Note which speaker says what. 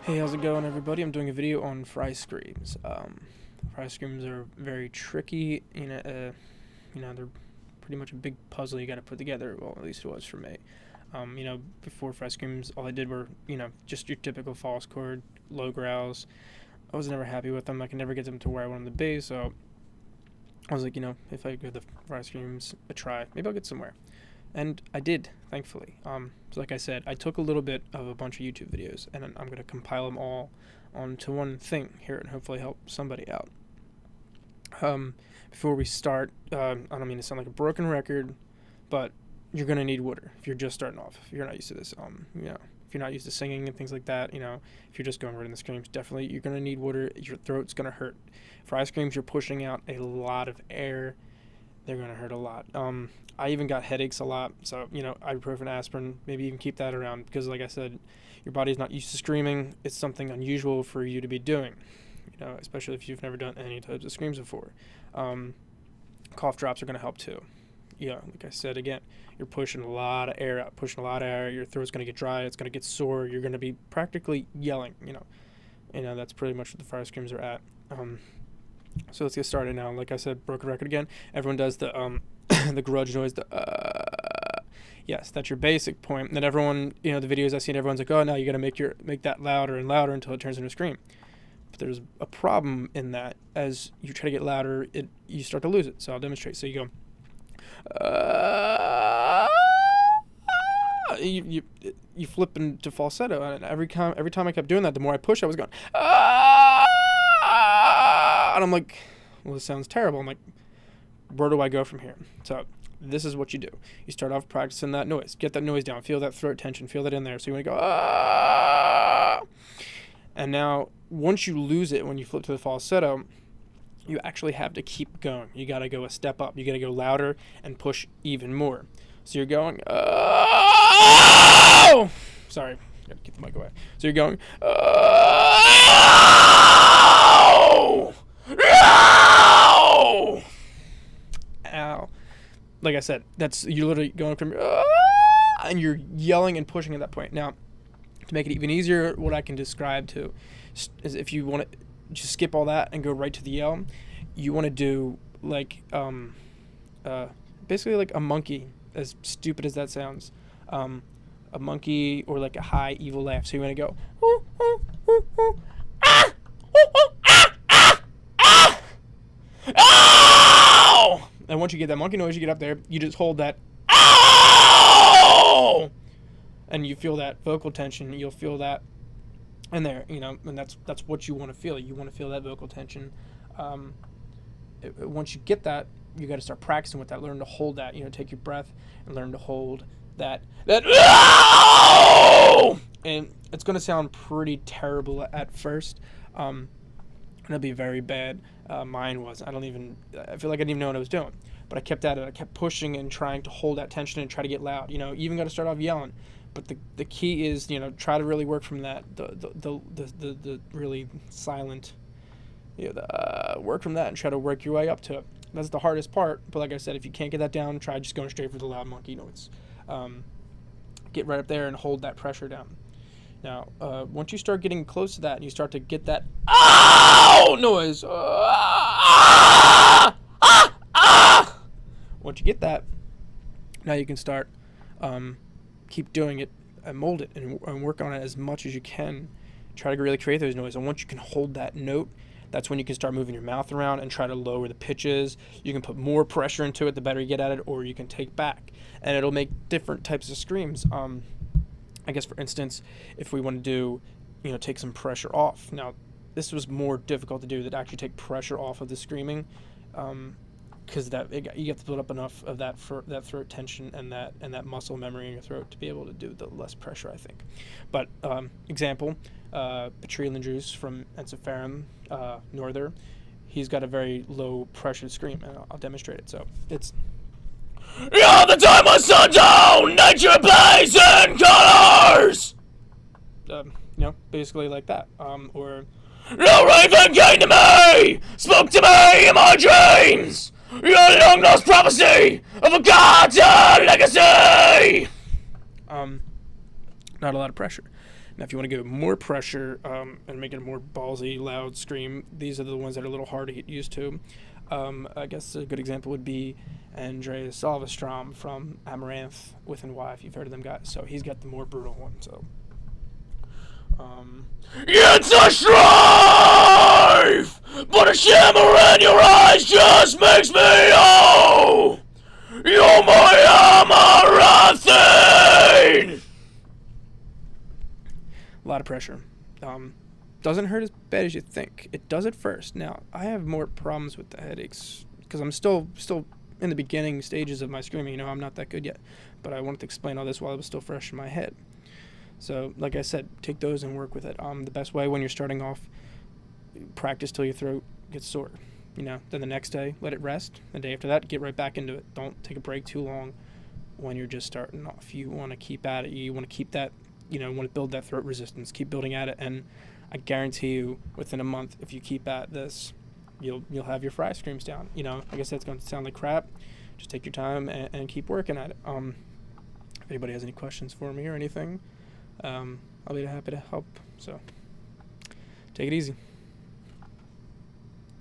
Speaker 1: Hey, how's it going, everybody? I'm doing a video on fry screams. Fry screams are very tricky. They're pretty much a big puzzle you got to put together. Well, at least it was for me. Before fry screams, all I did were, just your typical false chord, low growls. I was never happy with them. I could never get them to where I wanted them to be. So I was like, if I give the fry screams a try, maybe I'll get somewhere. And I did, thankfully. So like I said, I took a little bit of a bunch of YouTube videos, and I'm going to compile them all onto one thing here and hopefully help somebody out. Before we start, I don't mean to sound like a broken record, but you're going to need water if you're just starting off. If you're not used to this, if you're not used to singing and things like that, if you're just going right in the screams, definitely you're going to need water. Your throat's going to hurt. Fry screams, you're pushing out a lot of air. They're going to hurt a lot. I even got headaches a lot, so, ibuprofen, aspirin, maybe even keep that around because, like I said, your body's not used to screaming. It's something unusual for you to be doing, especially if you've never done any types of screams before. Cough drops are going to help too. Like I said, again, you're pushing a lot of air out, your throat's going to get dry, it's going to get sore, you're going to be practically yelling, that's pretty much what the fry screams are at. So let's get started now. Like I said, broken record again. Everyone does the the grudge noise. Yes, that's your basic point. And then everyone, the videos I've seen, everyone's like, oh, now you got to make that louder and louder until it turns into a scream. But there's a problem in that. As you try to get louder, you start to lose it. So I'll demonstrate. So you go. You flip into falsetto, and every time I kept doing that, the more I push, I was going. And I'm like, well, this sounds terrible. I'm like, where do I go from here? So this is what you do. You start off practicing that noise. Get that noise down. Feel that throat tension. Feel that in there. So you want to go, ah! And now, once you lose it, when you flip to the falsetto, you actually have to keep going. You got to go a step up. You got to go louder and push even more. So you're going, oh! Sorry. Got to keep the mic away. So you're going, oh! No! Ow. Like I said, you're literally going from and you're yelling and pushing at that point. Now, to make it even easier, what I can describe to is if you want to just skip all that and go right to the yell, you want to do like basically like a monkey, as stupid as that sounds. A monkey or like a high evil laugh. So you want to go ow! And once you get that monkey noise, you get up there, you just hold that ow! And you feel that vocal tension. You'll feel that in there, and that's what you want to feel. You want to feel that vocal tension. Once you get that, you got to start practicing with that. Learn to hold that. Take your breath and learn to hold that ow! And it's going to sound pretty terrible at first. It'll be very bad. Mine was. I feel like I didn't even know what I was doing. But I kept at it. I kept pushing and trying to hold that tension and try to get loud. You even got to start off yelling. But the key is, try to really work from that. The really silent. Work from that and try to work your way up to it. That's the hardest part. But like I said, if you can't get that down, try just going straight for the loud monkey noise. Get right up there and hold that pressure down. Now, once you start getting close to that and you start to get that ow noise, once you get that, now you can start keep doing it and mold it and work on it as much as you can. Try to really create those noises. And once you can hold that note, that's when you can start moving your mouth around and try to lower the pitches. You can put more pressure into it the better you get at it, or you can take back. And it'll make different types of screams. I guess, for instance, if we want to do, take some pressure off. Now, this was more difficult to do, that actually take pressure off of the screaming, because you have to build up enough of that throat tension and that muscle memory in your throat to be able to do the less pressure, I think. But example, Petrelin Juice from Ensiferum Norther, he's got a very low pressure scream, and I'll demonstrate it. So it's. Yeah, the time was sundown, nature blazing colors. Basically like that. Or no raven came to me, spoke to me in my dreams. Your long lost prophecy of a forgotten legacy. Not a lot of pressure. Now, if you want to go more pressure and make it a more ballsy, loud scream, these are the ones that are a little hard to get used to. I guess a good example would be Andreas Salvestrom from Amaranth with NY, if you've heard of them guys. So he's got the more brutal one. So, it's a strife, but a shimmer in your eyes just makes me oh, you're my Amaranthine. A lot of pressure. Doesn't hurt as bad as you think. It does at first. Now, I have more problems with the headaches because I'm still in the beginning stages of my screaming. I'm not that good yet. But I wanted to explain all this while it was still fresh in my head. So, like I said, take those and work with it. The best way when you're starting off, practice till your throat gets sore. Then the next day, let it rest. The day after that, get right back into it. Don't take a break too long when you're just starting off. You want to keep at it. You want to keep that, want to build that throat resistance. Keep building at it, and I guarantee you, within a month, if you keep at this, you'll have your fry screams down. I guess that's going to sound like crap. Just take your time and keep working at it. If anybody has any questions for me or anything, I'll be happy to help. So, take it easy.